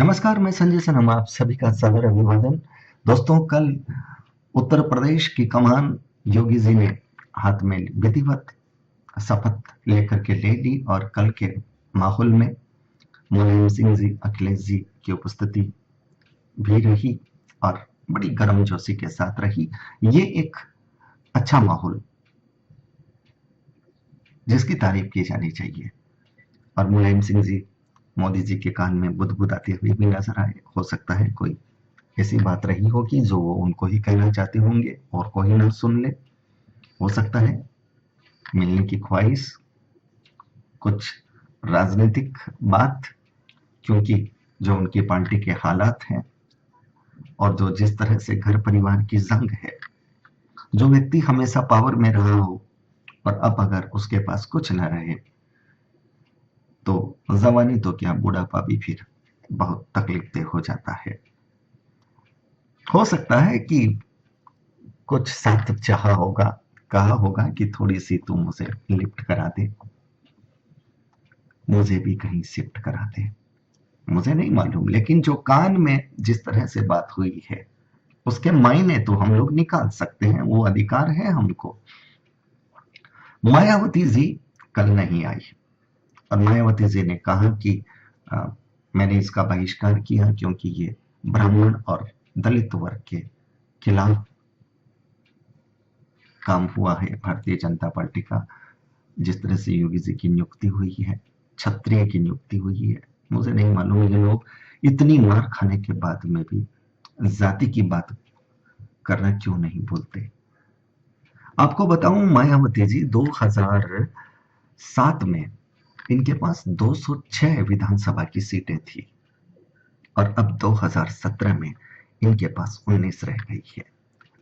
नमस्कार, मैं संजय सनम, आप सभी का सादर अभिवादन। दोस्तों, कल उत्तर प्रदेश की कमान योगी जी ने हाथ में विधिवत शपथ लेकर के ले ली और कल के माहौल में मुलायम सिंह जी, अखिलेश जी की उपस्थिति भी रही और बड़ी गर्मजोशी के साथ रही। ये एक अच्छा माहौल जिसकी तारीफ की जानी चाहिए। और मुलायम सिंह जी मोदी जी के कान में बुदबुदाते हुए भी नजर आए। हो सकता है कोई ऐसी बात रही होगी जो वो उनको ही कहना चाहते होंगे और कोई ना सुन ले। हो सकता है मिलने की ख्वाहिश, कुछ राजनीतिक बात, क्योंकि जो उनकी पार्टी के हालात हैं और जो जिस तरह से घर परिवार की जंग है, जो व्यक्ति हमेशा पावर में रहा हो और अब अगर उसके पास कुछ न रहे तो जवानी तो क्या, बुढ़ापा भी फिर बहुत तकलीफदेह हो जाता है। हो सकता है कि कुछ साथ चाहा होगा, कहा होगा कि थोड़ी सी तू मुझे लिफ्ट करा दे, मुझे भी कहीं शिफ्ट करा दे। मुझे नहीं मालूम, लेकिन जो कान में जिस तरह से बात हुई है उसके मायने तो हम लोग निकाल सकते हैं, वो अधिकार है हमको। मायावती जी कल नहीं आई और मायावती जी ने कहा कि आ, मैंने इसका बहिष्कार किया क्योंकि ये ब्राह्मण और दलित वर्ग के खिलाफ काम हुआ है। भारतीय जनता पार्टी का जिस तरह से योगी जी की नियुक्ति हुई है, क्षत्रिय की नियुक्ति हुई है, मुझे नहीं मालूम ये लोग इतनी मार खाने के बाद में भी जाति की बात करना क्यों नहीं बोलते। आपको बताऊं, मायावती जी 2007 में इनके पास 206 विधानसभा की सीटें थी और अब 2017 में इनके पास 19 रह गई है।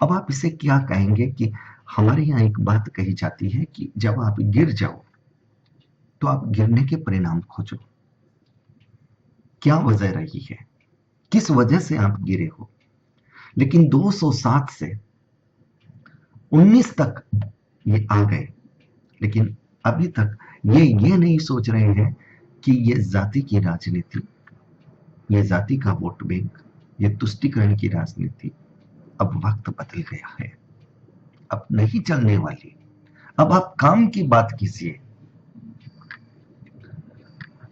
अब आप इसे क्या कहेंगे कि हमारे यहाँ एक बात कही जाती है कि जब आप गिर जाओ तो आप गिरने के परिणाम खोजो। क्या वजह रही है, किस वजह से आप गिरे हो। लेकिन 207 से 19 तक ये आ गए, लेकिन अभी तक ये नहीं सोच रहे हैं कि ये जाति की राजनीति, ये जाति का वोट बैंक, ये तुष्टिकरण की राजनीति अब वक्त बदल गया है, अब नहीं चलने वाली। अब आप काम की बात कीजिए,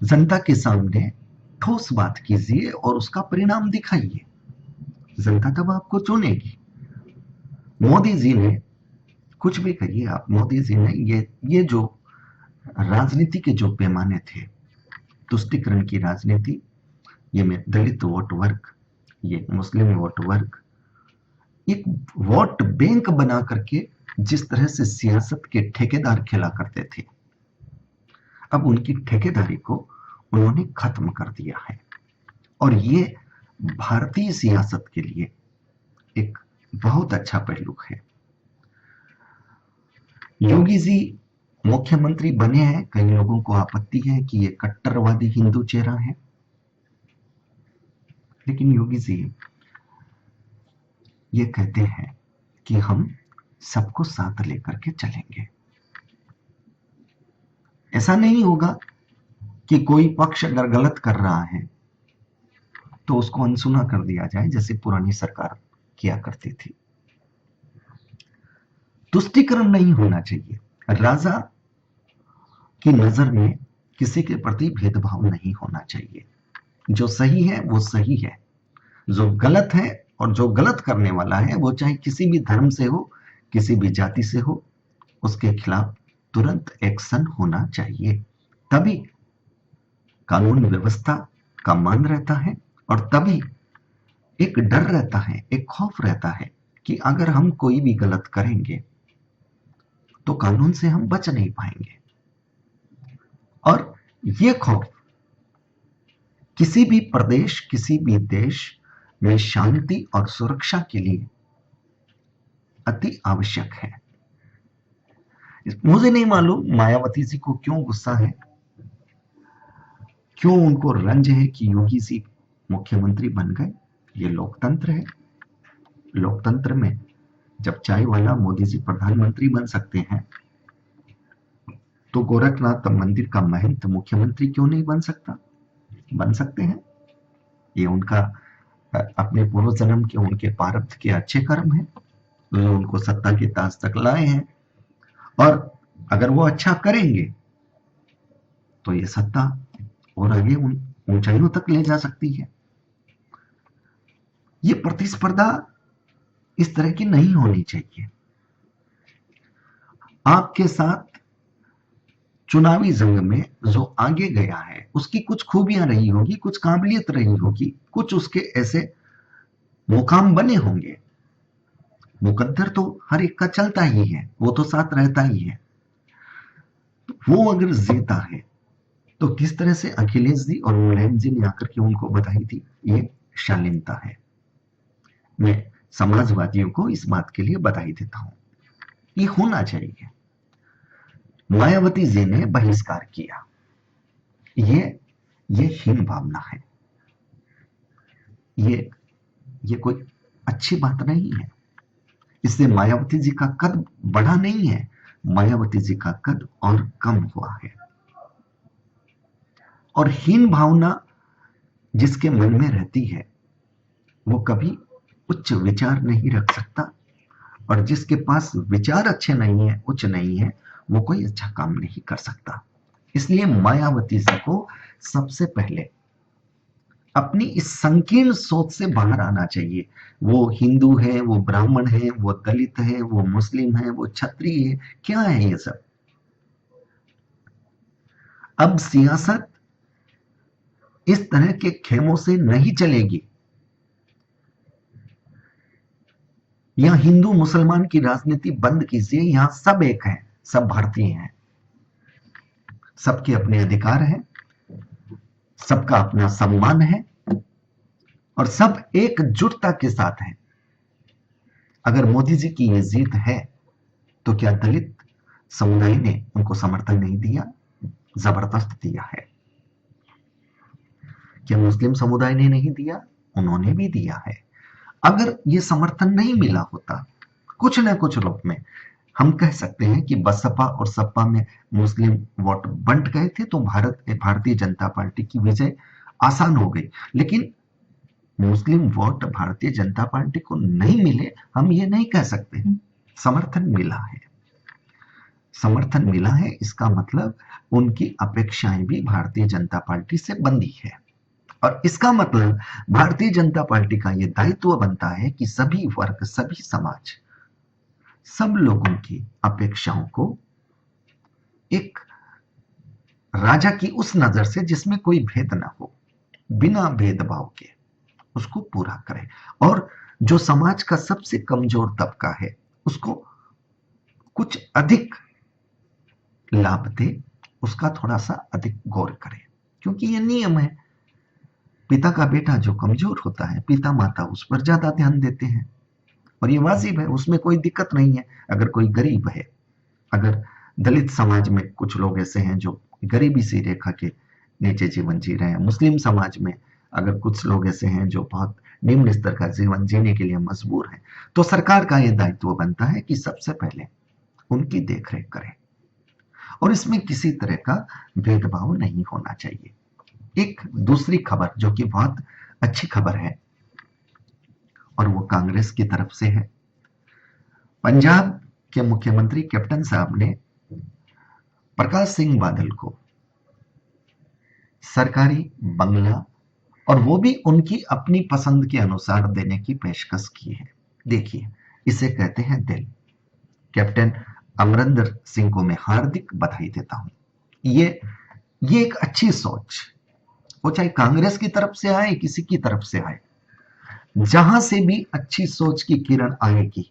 जनता के सामने ठोस बात कीजिए और उसका परिणाम दिखाइए। जनता तब आपको चुनेगी। मोदी जी ने कुछ भी कहिए आप, मोदी जी ने ये जो राजनीति के जो पैमाने थे, तुष्टिकरण की राजनीति, ये में दलित वोट वर्ग, ये मुस्लिम वोट वर्ग, एक वोट बैंक बना करके जिस तरह से सियासत के ठेकेदार खेला करते थे, अब उनकी ठेकेदारी को उन्होंने खत्म कर दिया है। और ये भारतीय सियासत के लिए एक बहुत अच्छा पहलू है। योगी जी मुख्यमंत्री बने हैं, कई लोगों को आपत्ति है कि ये कट्टरवादी हिंदू चेहरा है, लेकिन योगी जी ये कहते हैं कि हम सबको साथ लेकर के चलेंगे। ऐसा नहीं होगा कि कोई पक्ष अगर गलत कर रहा है तो उसको अनसुना कर दिया जाए, जैसे पुरानी सरकार किया करती थी। तुष्टिकरण नहीं होना चाहिए। राजा की नजर में किसी के प्रति भेदभाव नहीं होना चाहिए। जो सही है वो सही है, जो गलत है और जो गलत करने वाला है वो चाहे किसी भी धर्म से हो, किसी भी जाति से हो, उसके खिलाफ तुरंत एक्शन होना चाहिए। तभी कानून व्यवस्था का मान रहता है और तभी एक डर रहता है, एक खौफ रहता है कि अगर हम कोई भी गलत करेंगे तो कानून से हम बच नहीं पाएंगे। और ये खौफ किसी भी प्रदेश, किसी भी देश में शांति और सुरक्षा के लिए अति आवश्यक है। मुझे नहीं मालूम मायावती जी को क्यों गुस्सा है, क्यों उनको रंज है कि योगी जी मुख्यमंत्री बन गए। ये लोकतंत्र है। लोकतंत्र में जब चाय वाला मोदी जी प्रधानमंत्री बन सकते हैं तो गोरखनाथ मंदिर का महंत मुख्यमंत्री क्यों नहीं बन सकता? बन सकते हैं। ये उनका अपने पूर्व जन्म के, उनके प्रारब्ध के अच्छे कर्म हैं, जो उनको सत्ता के ताज तक लाए हैं। और अगर वो अच्छा करेंगे तो ये सत्ता और आगे उन ऊंचाइयों तक ले जा सकती है। ये प्रतिस्पर्धा इस तरह की नहीं होनी चाहिए। आपके साथ चुनावी जंग में जो आगे गया है उसकी कुछ खूबियां रही होगी, कुछ काबिलियत रही होगी, कुछ उसके ऐसे मुकाम बने होंगे। मुकद्दर तो हर एक का चलता ही है, वो तो साथ रहता ही है। वो अगर जीता है तो किस तरह से अखिलेश जी और मुलायम जी ने आकर के उनको बधाई दी, ये शालीनता है। मैं समाजवादियों को इस बात के लिए बधाई देता हूं। ये होना चाहिए। मायावती जी ने बहिष्कार किया, ये ये हीन भावना है। ये कोई अच्छी बात नहीं है। इससे मायावती जी का कद बढ़ा नहीं है, मायावती जी का कद और कम हुआ है। और हीन भावना जिसके मन में रहती है वो कभी उच्च विचार नहीं रख सकता, और जिसके पास विचार अच्छे नहीं है, उच्च नहीं है, वो कोई अच्छा काम नहीं कर सकता। इसलिए मायावती जी को सबसे पहले अपनी इस संकीर्ण सोच से बाहर आना चाहिए। वो हिंदू है, वो ब्राह्मण है, वो दलित है, वो मुस्लिम है, वो क्षत्रिय है, क्या है ये सब। अब सियासत इस तरह के खेमों से नहीं चलेगी। यहां हिंदू मुसलमान की राजनीति बंद कीजिए, यहां सब एक है, सब भारतीय हैं, सबके अपने अधिकार हैं, सबका अपना सम्मान है, और सब एकजुटता के साथ हैं। अगर मोदी जी की ये जीत है तो क्या दलित समुदाय ने उनको समर्थन नहीं दिया? जबरदस्त दिया है। क्या मुस्लिम समुदाय ने नहीं दिया? उन्होंने भी दिया है। अगर ये समर्थन नहीं मिला होता कुछ न कुछ रूप में, हम कह सकते हैं कि बसपा और सपा में मुस्लिम वोट बंट गए थे तो भारतीय जनता पार्टी की विजय आसान हो गई। लेकिन मुस्लिम वोट भारतीय जनता पार्टी को नहीं मिले, हम ये नहीं कह सकते। समर्थन मिला है, समर्थन मिला है, इसका मतलब उनकी अपेक्षाएं भी भारतीय जनता पार्टी से बंधी है। और इसका मतलब भारतीय जनता पार्टी का यह दायित्व बनता है कि सभी वर्ग, सभी समाज, सब लोगों की अपेक्षाओं को एक राजा की उस नजर से जिसमें कोई भेद ना हो, बिना भेदभाव के उसको पूरा करें। और जो समाज का सबसे कमजोर तबका है उसको कुछ अधिक लाभ दे, उसका थोड़ा सा अधिक गौर करें। क्योंकि ये नियम है, पिता का बेटा जो कमजोर होता है, पिता माता उस पर ज्यादा ध्यान देते हैं, और ये वाजिब है, उसमें कोई दिक्कत नहीं है। अगर कोई गरीब है, अगर दलित समाज में कुछ लोग ऐसे हैं जो गरीबी सी रेखा के नीचे जीवन जी रहे हैं, मुस्लिम समाज में अगर कुछ लोग ऐसे हैं जो बहुत निम्न स्तर का जीवन जीने के लिए मजबूर हैं, तो सरकार का यह दायित्व बनता है कि सबसे पहले उनकी देखरेख करें, और इसमें किसी तरह का भेदभाव नहीं होना चाहिए। एक दूसरी खबर जो कि बहुत अच्छी खबर है, और वो कांग्रेस की तरफ से है। पंजाब के मुख्यमंत्री कैप्टन साहब ने प्रकाश सिंह बादल को सरकारी बंगला, और वो भी उनकी अपनी पसंद के अनुसार देने की पेशकश की है। देखिए, इसे कहते हैं दिल। कैप्टन अमरिंदर सिंह को मैं हार्दिक बधाई देता हूं। ये एक अच्छी सोच, वो चाहे कांग्रेस की तरफ से आए, किसी की तरफ से आए, जहां से भी अच्छी सोच की किरण आएगी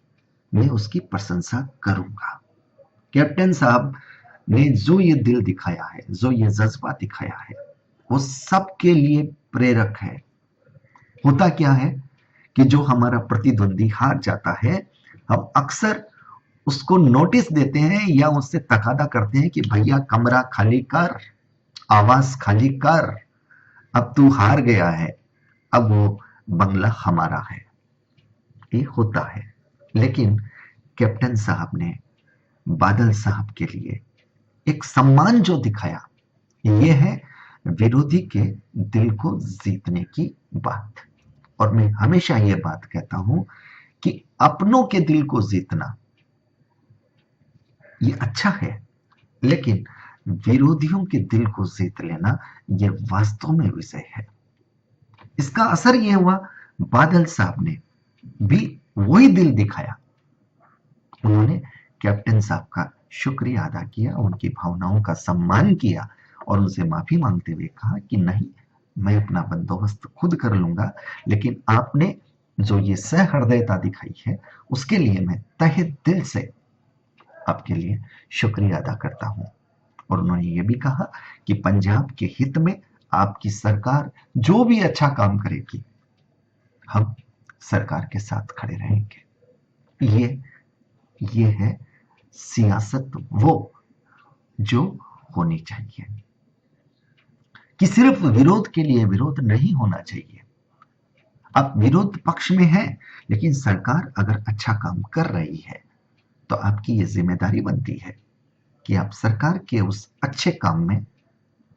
मैं उसकी प्रशंसा करूंगा। कैप्टन साहब ने जो ये दिल दिखाया है, जो ये जज्बा दिखाया है, वो सबके लिए प्रेरक है। होता क्या है कि जो हमारा प्रतिद्वंदी हार जाता है, हम अक्सर उसको नोटिस देते हैं या उससे तकादा करते हैं कि भैया कमरा खाली कर, आवाज खाली कर, अब तू हार गया है, अब वो बंगला हमारा है। ये होता है। लेकिन कैप्टन साहब ने बादल साहब के लिए एक सम्मान जो दिखाया, ये है विरोधी के दिल को जीतने की बात। और मैं हमेशा ये बात कहता हूं कि अपनों के दिल को जीतना ये अच्छा है, लेकिन विरोधियों के दिल को जीत लेना ये वास्तव में विषय है। इसका असर ये हुआ, बादल साहब ने भी वही दिल दिखाया। उन्होंने कैप्टन साहब का शुक्रिया अदा किया, उनकी भावनाओं का सम्मान किया और उनसे माफी मांगते हुए कहा कि नहीं, मैं अपना बंदोबस्त खुद कर लूंगा, लेकिन आपने जो ये सहृदयता दिखाई है उसके लिए मैं तहे दिल से आपके लिए शुक्रिया अदा करता हूं। और उन्होंने ये भी कहा कि पंजाब के हित में आपकी सरकार जो भी अच्छा काम करेगी, हम सरकार के साथ खड़े रहेंगे। ये है सियासत वो जो होनी चाहिए, कि सिर्फ विरोध के लिए विरोध नहीं होना चाहिए। आप विरोध पक्ष में हैं, लेकिन सरकार अगर अच्छा काम कर रही है तो आपकी ये जिम्मेदारी बनती है कि आप सरकार के उस अच्छे काम में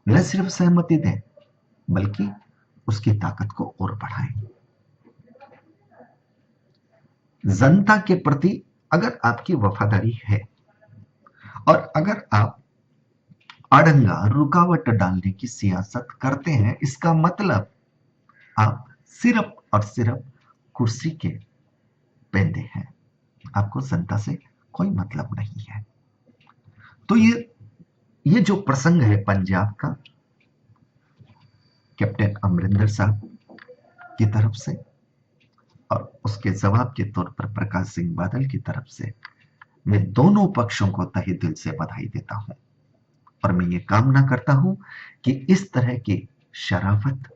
न सिर्फ सहमति दें, बल्कि उसकी ताकत को और बढ़ाएं। जनता के प्रति अगर आपकी वफादारी है और अगर आप अड़ंगा रुकावट डालने की सियासत करते हैं, इसका मतलब आप सिर्फ और सिर्फ कुर्सी के पेंदे हैं, आपको जनता से कोई मतलब नहीं है। तो ये जो प्रसंग है पंजाब का, कैप्टन अमरिंदर साहब की तरफ से और उसके जवाब के तौर पर प्रकाश सिंह बादल की तरफ से, मैं दोनों पक्षों को तहे दिल से बधाई देता हूं। और मैं ये कामना करता हूं कि इस तरह की शराफत,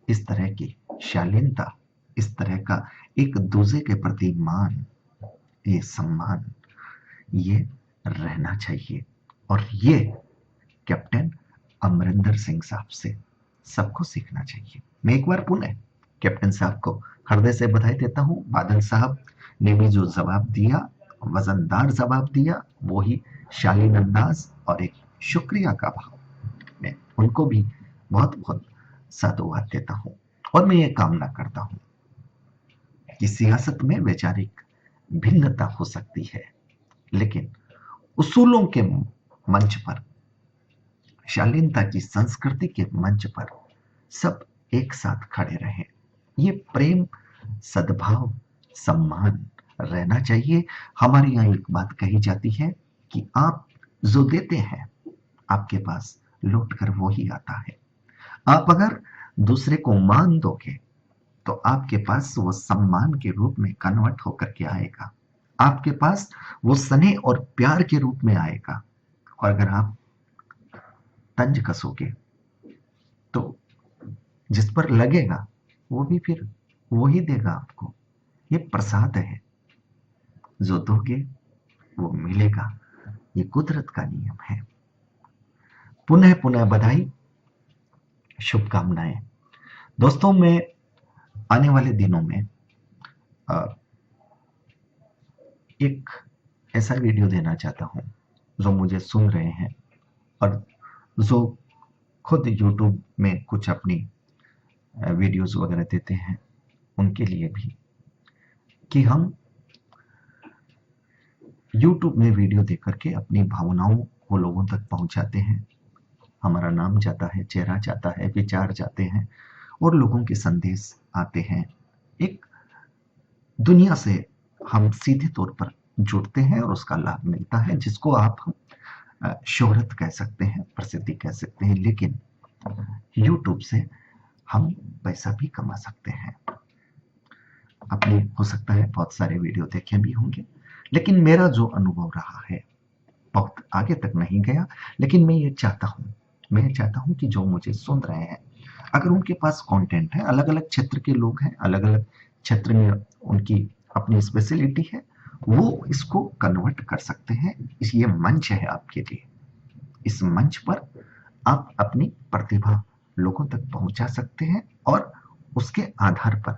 इस तरह की शालीनता, इस तरह का एक दूसरे के प्रति मान, ये सम्मान, ये रहना चाहिए। और ये कैप्टन अमरिंदर सिंह साहब से सबको सीखना चाहिए। मैं एक बार पुनः कैप्टन साहब को हृदय से बधाई देता हूं। बादल साहब ने भी जो जवाब दिया, वजनदार जवाब दिया, वो ही शालीन अंदाज और एक शुक्रिया का भाव, मैं उनको भी बहुत बहुत साधुवाद देता हूं। और मैं ये कामना करता हूं कि सियासत में वैचारिक भिन्नता हो सकती है, लेकिन उसूलों के मंच पर, शालीनता की संस्कृति के मंच पर सब एक साथ खड़े रहें। ये प्रेम, सद्भाव, सम्मान रहना चाहिए। हमारे यहाँ एक बात कही जाती है कि आप जो देते हैं, आपके पास लौट कर वो ही आता है। आप अगर दूसरे को मान दोगे तो आपके पास वो सम्मान के रूप में कन्वर्ट होकर के आएगा, आपके पास वो स्नेह और प्यार के रूप में आएगा। और अगर आप तंज कसोगे तो जिस पर लगेगा वो भी फिर वो ही देगा आपको। ये प्रसाद है, जो दोगे वो मिलेगा, ये कुदरत का नियम है। पुनः पुनः बधाई, शुभकामनाएं। दोस्तों, मैं आने वाले दिनों में एक ऐसा वीडियो देना चाहता हूं, जो मुझे सुन रहे हैं और जो खुद यूट्यूब में कुछ अपनी वीडियोस वगैरह देते हैं, उनके लिए भी, कि हम यूट्यूब में वीडियो देख करके अपनी भावनाओं को लोगों तक पहुंचाते हैं। हमारा नाम जाता है, चेहरा जाता है, विचार जाते हैं और लोगों के संदेश आते हैं। एक दुनिया से हम सीधे तौर पर जुड़ते हैं और उसका लाभ मिलता है, जिसको आप शोहरत कह सकते हैं, प्रसिद्धि कह सकते हैं। लेकिन यूट्यूब से हम पैसा भी कमा सकते हैं। आपने हो सकता है बहुत सारे वीडियो देखे भी होंगे, लेकिन मेरा जो अनुभव रहा है बहुत आगे तक नहीं गया। लेकिन मैं चाहता हूं कि जो मुझे सुन रहे हैं, अगर उनके पास कंटेंट है, अलग अलग क्षेत्र के लोग हैं, अलग अलग क्षेत्र में उनकी अपनी स्पेशलिटी है, वो इसको कन्वर्ट कर सकते हैं। ये मंच है आपके लिए। इस मंच पर आप अपनी प्रतिभा लोगों तक पहुंचा सकते हैं और उसके आधार पर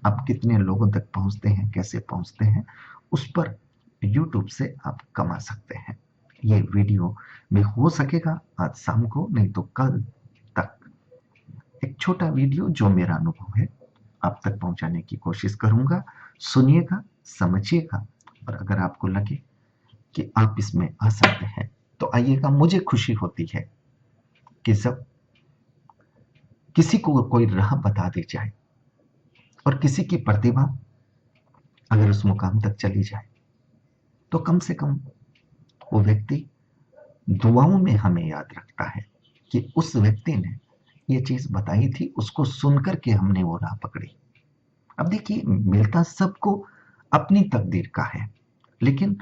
आप कितने लोगों तक पहुंचते हैं, कैसे पहुंचते हैं, उस पर YouTube से आप कमा सकते हैं। ये वीडियो में हो सकेगा आज शाम को, नहीं तो कल तक एक छोटा वीडियो जो मेरा अनुभव है आप तक पहुंचाने की कोशिश करूंगा। सुनिएगा, समझिएगा, और अगर आपको लगे कि आप इसमें आ सकते हैं तो आइएगा। मुझे खुशी होती है कि जब किसी को कोई राह बता दी जाए और किसी की प्रतिभा अगर उस मुकाम तक चली जाए तो कम से कम वो व्यक्ति दुआओं में हमें याद रखता है कि उस व्यक्ति ने ये चीज बताई थी, उसको सुनकर के हमने वो राह पकड़ी। अब देखिए, मिलता सबको अपनी तकदीर का है, लेकिन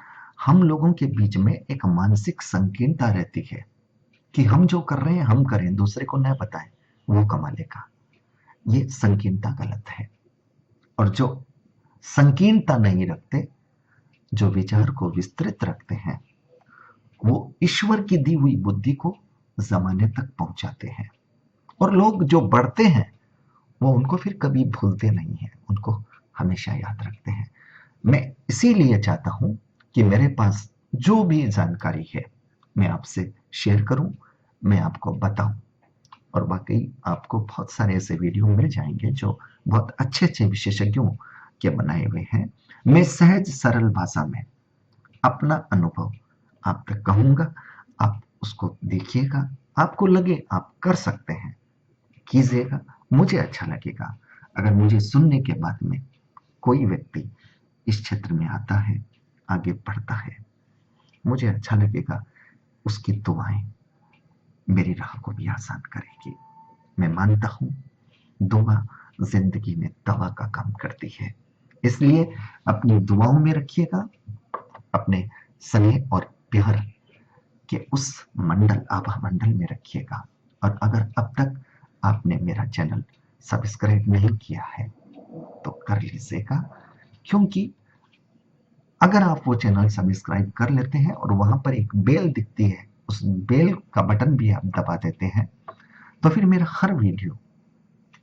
हम लोगों के बीच में एक मानसिक संकीर्णता रहती है कि हम जो कर रहे हैं हम करें, दूसरे को न बताएं, वो कमा लेगा। ये संकीर्णता गलत है। और जो संकीर्णता नहीं रखते, जो विचार को विस्तृत रखते हैं, वो ईश्वर की दी हुई बुद्धि को जमाने तक पहुंचाते हैं। और लोग जो बढ़ते हैं वो उनको फिर कभी भूलते नहीं हैं, उनको हमेशा याद रखते हैं। मैं इसीलिए चाहता हूं कि मेरे पास जो भी जानकारी है मैं आपसे शेयर करूं, मैं आपको बताऊं। और वाकई आपको बहुत सारे ऐसे वीडियो मिल जाएंगे जो बहुत अच्छे अच्छे विशेषज्ञों के बनाए हुए हैं। मैं सहज सरल भाषा में अपना अनुभव आप तक कहूंगा, आप उसको देखिएगा। आपको लगे आप कर सकते हैं, कीजिएगा, मुझे अच्छा लगेगा। अगर मुझे सुनने के बाद में कोई व्यक्ति इस क्षेत्र में आता है, आगे बढ़ता है, मुझे अच्छा लगेगा। उसकी दुआएं मेरी राह को भी आसान करेगी। मैं मानता हूं दुआ जिंदगी में दवा का काम करती है, इसलिए अपनी दुआओं में रखिएगा, अपने स्नेह और प्यार के उस मंडल, आभा मंडल में रखिएगा। और अगर अब तक आपने मेरा चैनल सब्सक्राइब नहीं किया है तो कर लीजिएगा, क्योंकि अगर आप वो चैनल सब्सक्राइब कर लेते हैं और वहां पर एक बेल दिखती है, उस बेल का बटन भी आप दबा देते हैं, तो फिर मेरा हर वीडियो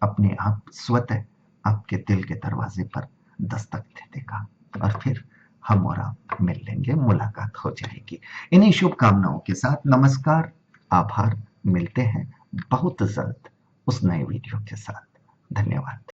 अपने आप स्वतः आपके दिल के दरवाजे पर दस्तक दे देगा और फिर हम और आप मिल लेंगे, मुलाकात हो जाएगी। इन्हीं शुभकामनाओं के साथ नमस्कार, आभार। मिलते हैं बहुत जल्द उस नए वीडियो के साथ। धन्यवाद।